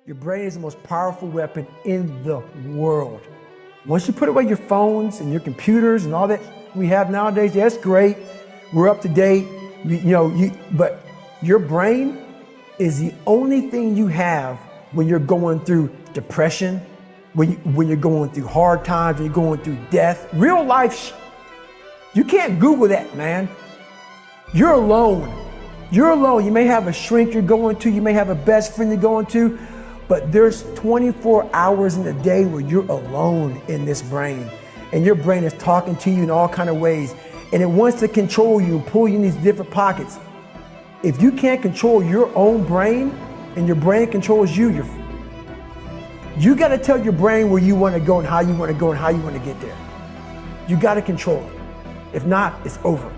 Your brain is the most powerful weapon in the world. Once you put away your phones and your computers and all that we have nowadays, yeah, that's great. We're up to date, but your brain is the only thing you have when you're going through depression, when you're going through hard times, when you're going through death. Real life, you can't Google that, man. You're alone. You're alone. You may have a shrink you're going to, you may have a best friend you're going to, but there's 24 hours in a day where you're alone in this brain. And your brain is talking to you in all kinds of ways. And it wants to control you and pull you in these different pockets. If you can't control your own brain and your brain controls you, you got to tell your brain where you want to go and how you want to go and how you want to get there. You got to control it. If not, it's over.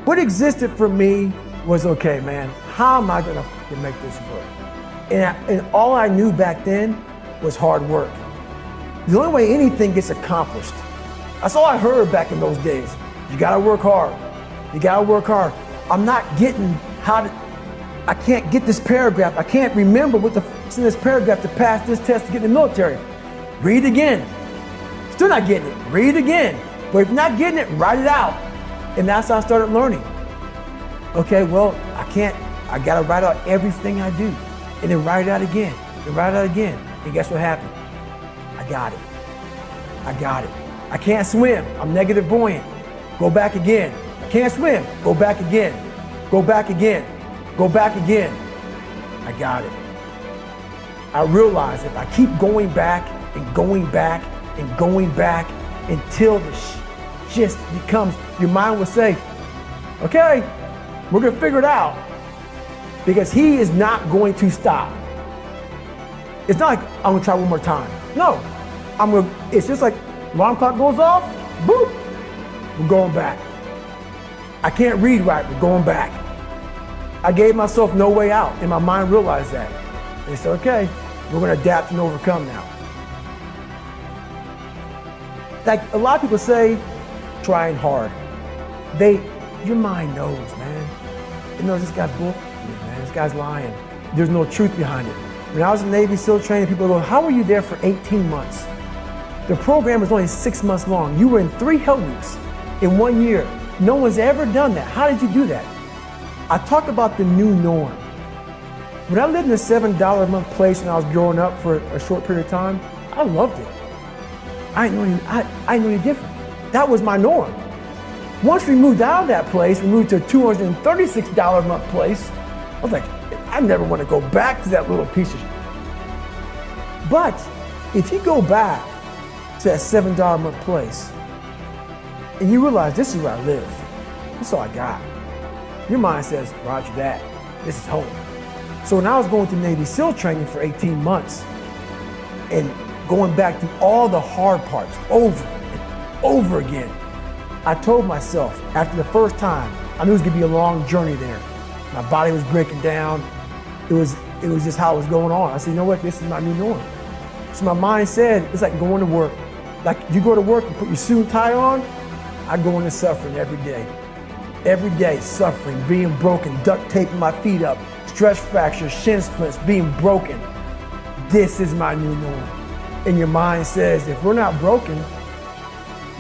What existed for me was, okay, man, how am I going to make this work? And all I knew back then was hard work. The only way anything gets accomplished. That's all I heard back in those days. You gotta work hard. You gotta work hard. I'm not getting I can't get this paragraph. I can't remember what the f***'s in this paragraph to pass this test to get in the military. Read again. Still not getting it. Read again. But if you're not getting it, write it out. And that's how I started learning. Okay, well, I gotta write out everything I do. And then write it out again, and write it out again. And guess what happened? I got it. I got it. I can't swim. I'm negative buoyant. Go back again. Can't swim. Go back again. Go back again. Go back again. I got it. I realized if I keep going back and going back and going back until the just becomes, your mind will say, okay, we're gonna figure it out. Because he is not going to stop. It's not like I'm gonna try one more time. No, it's just like alarm clock goes off, boop, we're going back. I can't read right, we're going back. I gave myself no way out, and my mind realized that. They said, okay, we're gonna adapt and overcome now. Like a lot of people say, trying hard. Your mind knows, man. It knows this guy's bull. Man, this guy's lying. There's no truth behind it. When I was in Navy SEAL training, people go, how were you there for 18 months? The program was only 6 months long. You were in 3 hell weeks in 1 year. No one's ever done that. How did you do that? I talk about the new norm. When I lived in a $7 a month place when I was growing up for a short period of time, I loved it. I didn't know any different. That was my norm. Once we moved out of that place, we moved to a $236 a month place. I was like, I never want to go back to that little piece of shit. But if you go back to that $7 a month place and you realize this is where I live, this is all I got. Your mind says, roger that, this is home. So when I was going through Navy SEAL training for 18 months and going back through all the hard parts over and over again, I told myself after the first time, I knew it was gonna be a long journey there. My body was breaking down. It was just how it was going on. I said, you know what, this is my new norm. So my mind said, it's like going to work. Like you go to work and put your suit and tie on, I go into suffering every day. Every day, suffering, being broken, duct taping my feet up, stress fractures, shin splints, being broken. This is my new norm. And your mind says, if we're not broken,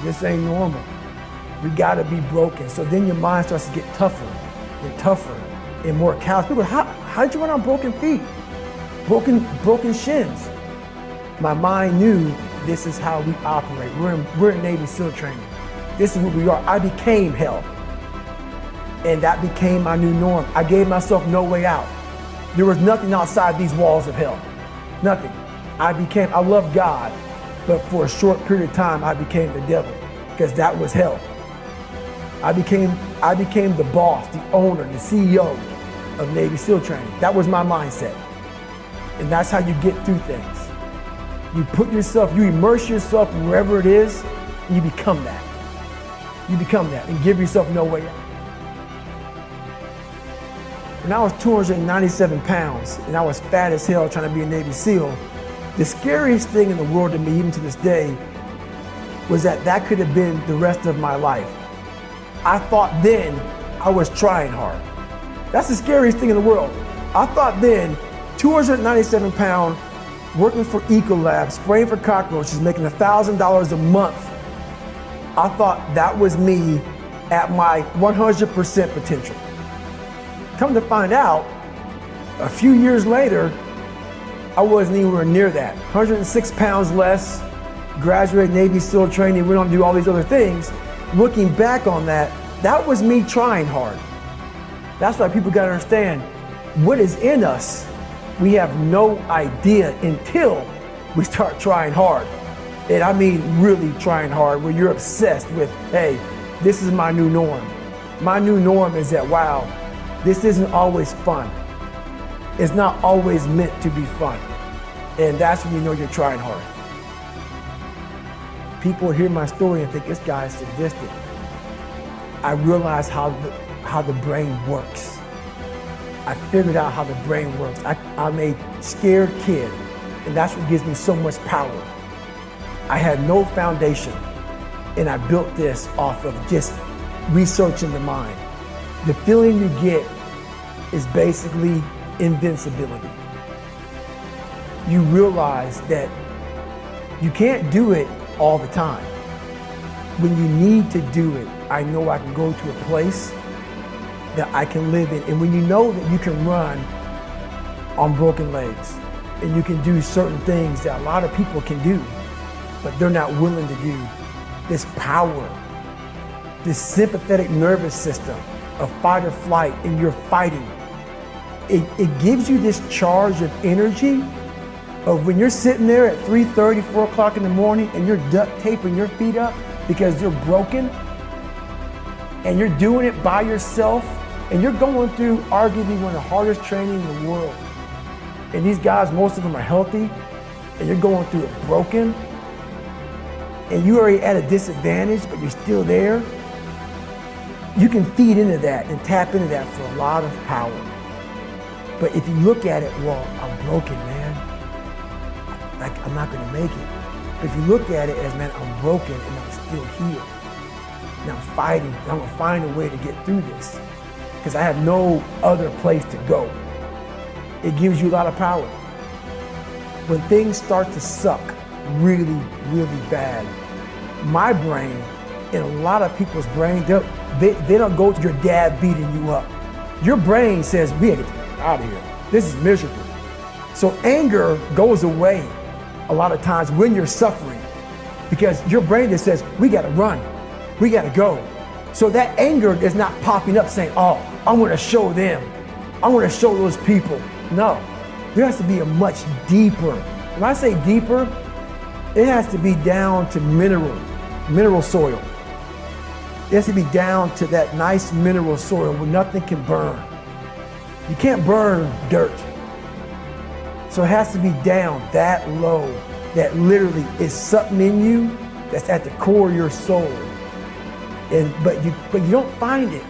this ain't normal. We gotta be broken. So then your mind starts to get tougher and tougher and more callous. People go, how did you run on broken feet? Broken shins. My mind knew this is how we operate. We're in Navy SEAL training. This is who we are. I became hell. And that became my new norm. I gave myself no way out. There was nothing outside these walls of hell. Nothing. I love God, but for a short period of time, I became the devil because that was hell. I became the boss, the owner, the CEO of Navy SEAL training. That was my mindset. And that's how you get through things. You immerse yourself wherever it is, and you become that. You become that and give yourself no way out. When I was 297 pounds and I was fat as hell trying to be a Navy SEAL, the scariest thing in the world to me, even to this day, was that could have been the rest of my life. I thought then I was trying hard. That's the scariest thing in the world. I thought then 297 pound, working for Ecolab, spraying for cockroaches, making $1,000 a month. I thought that was me at my 100% potential. Come to find out, a few years later, I wasn't anywhere near that. 106 pounds less, graduated Navy SEAL training, went on to do all these other things. Looking back on that, that was me trying hard. That's why people gotta understand, what is in us, we have no idea until we start trying hard. And I mean really trying hard, where you're obsessed with, hey, this is my new norm. My new norm is that, wow, this isn't always fun. It's not always meant to be fun. And that's when you know you're trying hard. People hear my story and think this guy is sadistic. I realized how the brain works. I figured out how the brain works. I'm a scared kid, and that's what gives me so much power. I had no foundation, and I built this off of just researching the mind. The feeling you get is basically invincibility. You realize that you can't do it all the time. When you need to do it, I know I can go to a place that I can live in. And when you know that you can run on broken legs, and you can do certain things that a lot of people can do, but they're not willing to do, this power, this sympathetic nervous system of fight or flight, and you're fighting, it gives you this charge of energy of when you're sitting there at 3:30, 4 o'clock in the morning, and you're duct taping your feet up because they're broken, and you're doing it by yourself, and you're going through arguably one of the hardest training in the world. And these guys, most of them are healthy, and you're going through it broken, and you're already at a disadvantage, but you're still there. You can feed into that and tap into that for a lot of power. But if you look at it, well, I'm broken, man. Like, I'm not gonna make it. But if you look at it as, man, I'm broken and I'm still here. And I'm fighting, and I'm gonna find a way to get through this, because I have no other place to go. It gives you a lot of power. When things start to suck really, really bad, my brain and a lot of people's brain, they don't go to your dad beating you up. Your brain says, we gotta get out of here. This is miserable. So anger goes away a lot of times when you're suffering, because your brain just says, we gotta run, we gotta go. So that anger is not popping up saying, oh, I'm gonna show them, I'm gonna show those people. No, there has to be a much deeper. When I say deeper, it has to be down to mineral soil. It has to be down to that nice mineral soil where nothing can burn. You can't burn dirt. So it has to be down that low, that literally is something in you that's at the core of your soul. But you don't find it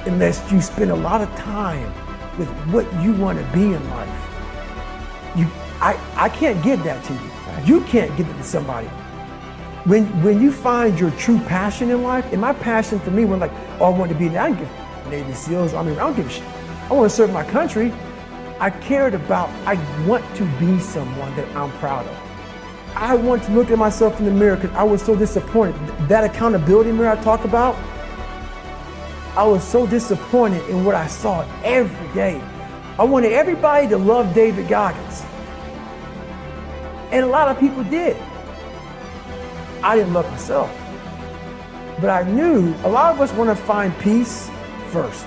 unless you spend a lot of time with what you want to be in life. I can't give that to you. You can't give it to somebody. When you find your true passion in life, and my passion for me was like, oh, I want to be, I didn't give Navy SEALs, I don't give a shit. I want to serve my country. I want to be someone that I'm proud of. I want to look at myself in the mirror because I was so disappointed. That accountability mirror I talk about, I was so disappointed in what I saw every day. I wanted everybody to love David Goggins. And a lot of people did. I didn't love myself. But I knew a lot of us want to find peace first.